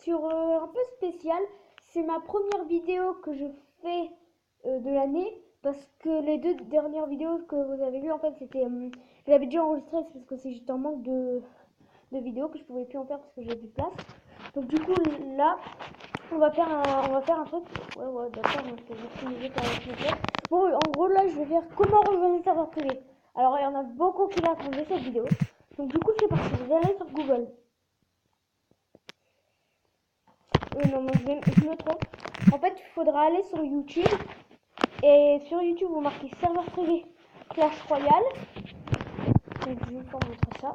sur un peu spécial. C'est ma première vidéo que je fais de l'année, parce que les deux dernières vidéos que vous avez vues, en fait, c'était, je l'avais déjà enregistré, c'est parce que c'est juste un manque de vidéos que je pouvais plus en faire parce que j'ai plus de place. Donc du coup là, on va faire un truc. Ouais, d'accord, donc je vais finir par le. Bon, en gros là, je vais faire comment rejoindre le serveur privé. Alors il y en a beaucoup qui attendaient cette vidéo. Donc du coup c'est parti, vous allez sur Google. Non, je me trompe. En fait, il faudra aller sur YouTube. Et sur YouTube, vous marquez serveur privé Clash Royale. Donc je vais vous montrer ça.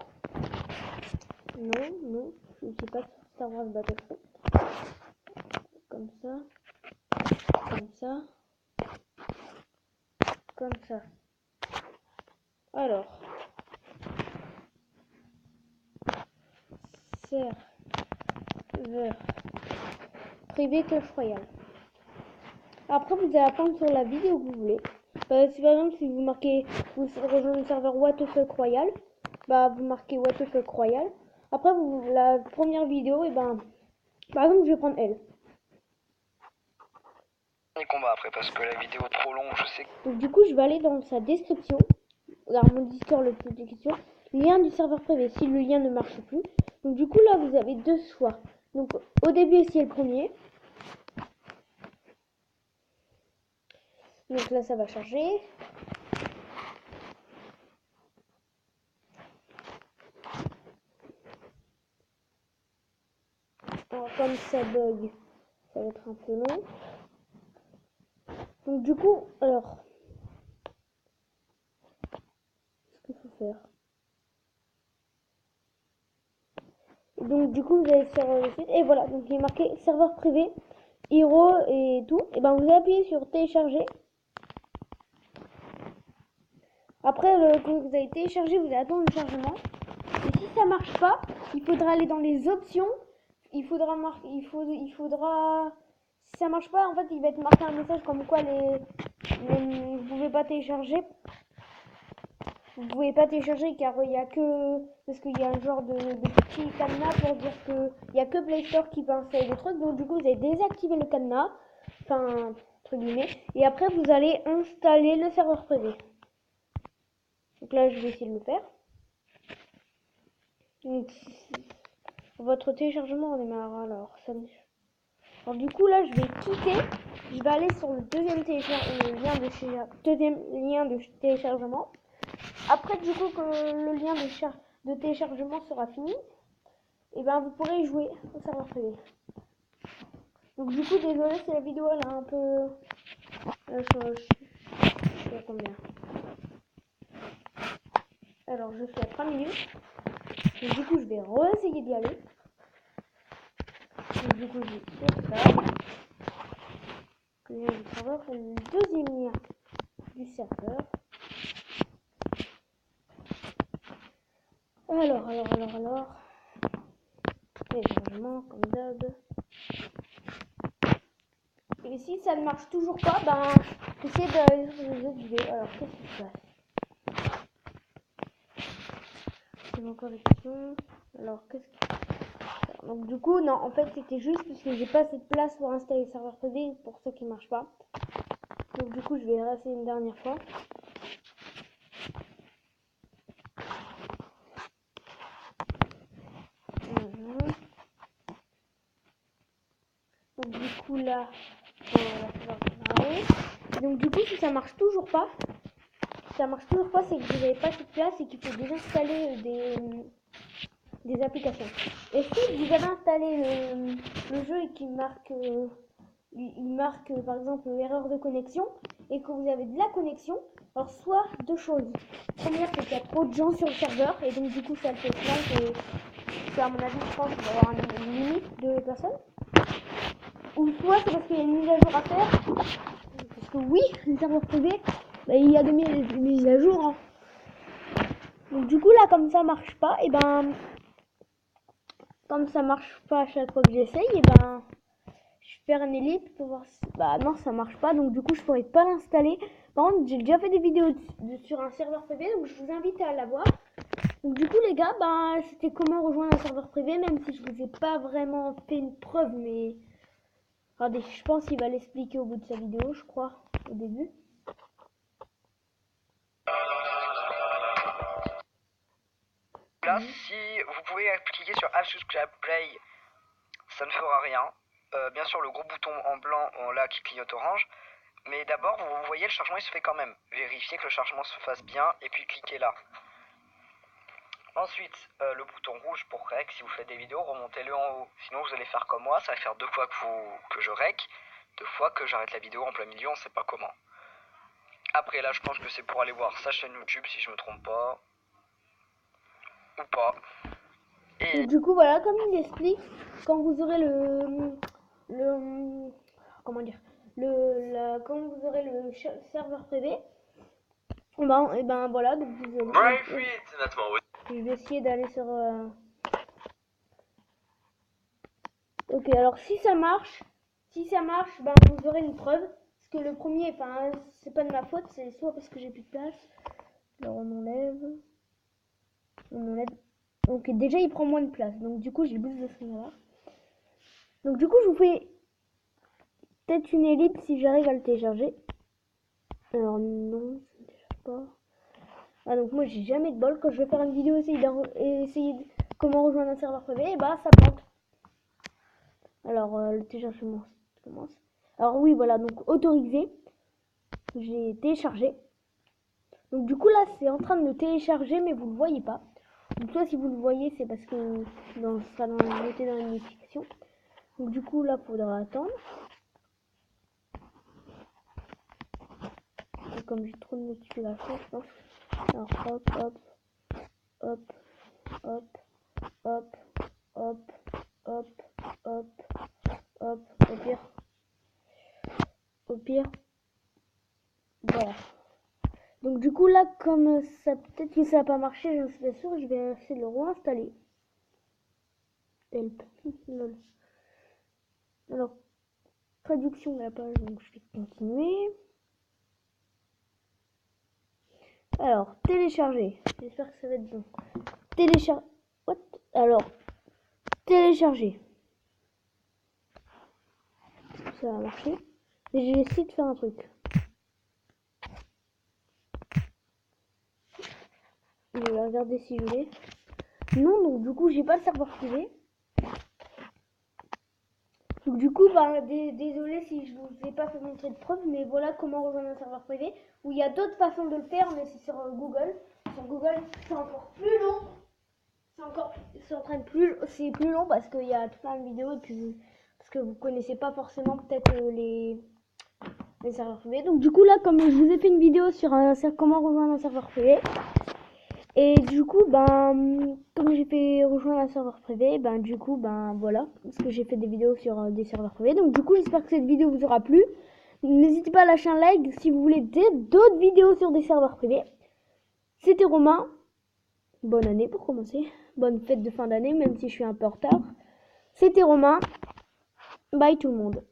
Non, je ne suis pas sur Star Wars Battlefront. Comme ça. Alors, serveur privé Clash Royale. Après, vous allez attendre sur la vidéo que vous voulez. Par exemple, si vous marquez, vous rejoignez le serveur What the Fuck Royal, bah vous marquez What the Fuck Royal. Après, la première vidéo, et ben, par exemple, je vais prendre elle. Combat après parce que la vidéo est trop longue, je sais. Donc du coup, je vais aller dans sa description, dans mon Discord, le plus de questions, lien du serveur privé. Si le lien ne marche plus, donc du coup là, vous avez deux choix. Donc au début, c'est le premier. Donc là, ça va charger. Alors, comme ça bug, ça va être un peu long. Donc du coup, alors, ce qu'il faut faire. Donc du coup, vous allez sur le site et voilà. Donc il est marqué serveur privé, Hero et tout. Et ben vous appuyez sur télécharger. Après que vous avez téléchargé, vous allez attendre le chargement. Et si ça marche pas, il faudra aller dans les options. Il faudra, si ça marche pas, en fait, il va être marqué un message comme quoi vous pouvez pas télécharger. Vous pouvez pas télécharger car il y a que, parce qu'il y a un genre de petit cadenas pour dire que il y a que Play Store qui peut installer des trucs. Donc du coup, vous allez désactiver le cadenas, enfin entre guillemets, et après vous allez installer le serveur privé. Donc là, je vais essayer de le faire. Donc, votre téléchargement redémarre. Alors du coup là, je vais quitter. Je vais aller sur le deuxième lien de téléchargement. Après, du coup, que le lien de téléchargement sera fini, et ben vous pourrez jouer au serveur privé. Donc du coup, désolé si la vidéo elle a un peu, je sais combien. Alors je suis à 3 minutes. Donc du coup, je vais re-essayer d'y aller. Donc du coup, j'ai fait ça. Le lien du serveur, c'est le deuxième lien du serveur. Alors. Téléchargement, comme d'hab. Et si ça ne marche toujours pas, ben, j'essaie d'aller sur les autres vidéos. Alors, qu'est-ce qui se passe? C'est encore des questions. Alors, qu'est-ce qui se passe? Donc, du coup, non, en fait, c'était juste parce que j'ai pas assez de place pour installer le serveur privé pour ceux qui ne marchent pas. Donc, du coup, je vais réessayer une dernière fois. Donc, du coup, là, ça va démarrer. Donc, du coup, si ça marche toujours pas, c'est que vous n'avez pas cette place et qu'il faut désinstaller des applications. Et si vous avez installé le jeu et qu'il marque, il marque par exemple erreur de connexion et que vous avez de la connexion, alors soit deux choses. Première, c'est qu'il y a trop de gens sur le serveur et donc du coup ça le fait flank et à mon avis je pense qu'il va y avoir une limite de personnes. Ou soit c'est parce qu'il y a une mise à jour à faire. Parce que oui, le serveur privé, bah, il y a des mises à jour. Hein. Donc du coup là comme ça marche pas, et ben comme ça marche pas à chaque fois que j'essaye, et ben je vais faire une élite pour voir si bah non ça marche pas, donc du coup je pourrais pas l'installer. Par contre j'ai déjà fait des vidéos sur un serveur privé, donc je vous invite à la voir. Donc du coup les gars, ben c'était comment rejoindre un serveur privé, même si je vous ai pas vraiment fait une preuve, mais regardez, je pense qu'il va l'expliquer au bout de sa vidéo, je crois, au début. Là, si vous pouvez cliquer sur Unsubscribe Play, ça ne fera rien. Bien sûr, le gros bouton en blanc, là, qui clignote orange. Mais d'abord, vous voyez, le chargement, il se fait quand même. Vérifiez que le chargement se fasse bien, et puis cliquez là. Ensuite, le bouton rouge pour rec, si vous faites des vidéos, remontez-le en haut. Sinon, vous allez faire comme moi, ça va faire 2 fois que je rec, 2 fois que j'arrête la vidéo en plein milieu, on sait pas comment. Après, là, je pense que c'est pour aller voir sa chaîne YouTube, si je me trompe pas. Ou pas. Et du coup, voilà, comme il explique, quand vous aurez comment dire, quand vous aurez le serveur privé, et ben voilà, donc vous allez, je vais essayer d'aller sur, ok, alors si ça marche, ben vous aurez une preuve, parce que le premier, enfin, c'est pas de ma faute, c'est soit parce que j'ai plus de place, alors on enlève, donc déjà il prend moins de place, donc du coup j'ai plus de string là. Donc du coup je vous fais peut-être une ellipse si j'arrive à le télécharger. Alors non, ça ne télécharge pas. Ah donc moi j'ai jamais de bol quand je vais faire une vidéo essayer de comment rejoindre un serveur privé, et bah ça plante. Alors le téléchargement commence. Alors oui voilà, donc autorisé. J'ai téléchargé. Donc du coup là c'est en train de le télécharger mais vous le voyez pas. Donc soit si vous le voyez c'est parce que ça sera noté dans la notification. Donc du coup là faudra attendre. Et comme j'ai trop de notifications je pense. Alors hop hop hop hop hop hop hop hop hop au pire voilà. Donc du coup là comme ça peut-être que ça n'a pas marché, j'en suis pas sûre, je vais essayer de le réinstaller. Help. Lol. Alors traduction de la page, donc je vais continuer. Alors télécharger, j'espère que ça va être bon. Télécharger. What? Alors télécharger. Ça va marcher. Et je vais essayer de faire un truc. Je vais regarder si je l'ai. Non, donc du coup j'ai pas le serveur privé. Donc du coup, bah, désolé si je vous ai pas fait montrer de preuve, mais voilà comment rejoindre un serveur privé. Où il y a d'autres façons de le faire, mais c'est sur Google. Sur Google, c'est encore plus long. C'est plus long parce qu'il y a plein de vidéos et puis parce que vous connaissez pas forcément peut-être les serveurs privés. Donc du coup là, comme je vous ai fait une vidéo sur comment rejoindre un serveur privé. Et du coup, ben, comme j'ai fait rejoindre un serveur privé, ben, du coup, ben, voilà, parce que j'ai fait des vidéos sur des serveurs privés. Donc, du coup, j'espère que cette vidéo vous aura plu. N'hésitez pas à lâcher un like si vous voulez d'autres vidéos sur des serveurs privés. C'était Romain. Bonne année pour commencer. Bonne fête de fin d'année, même si je suis un peu en retard. C'était Romain. Bye tout le monde.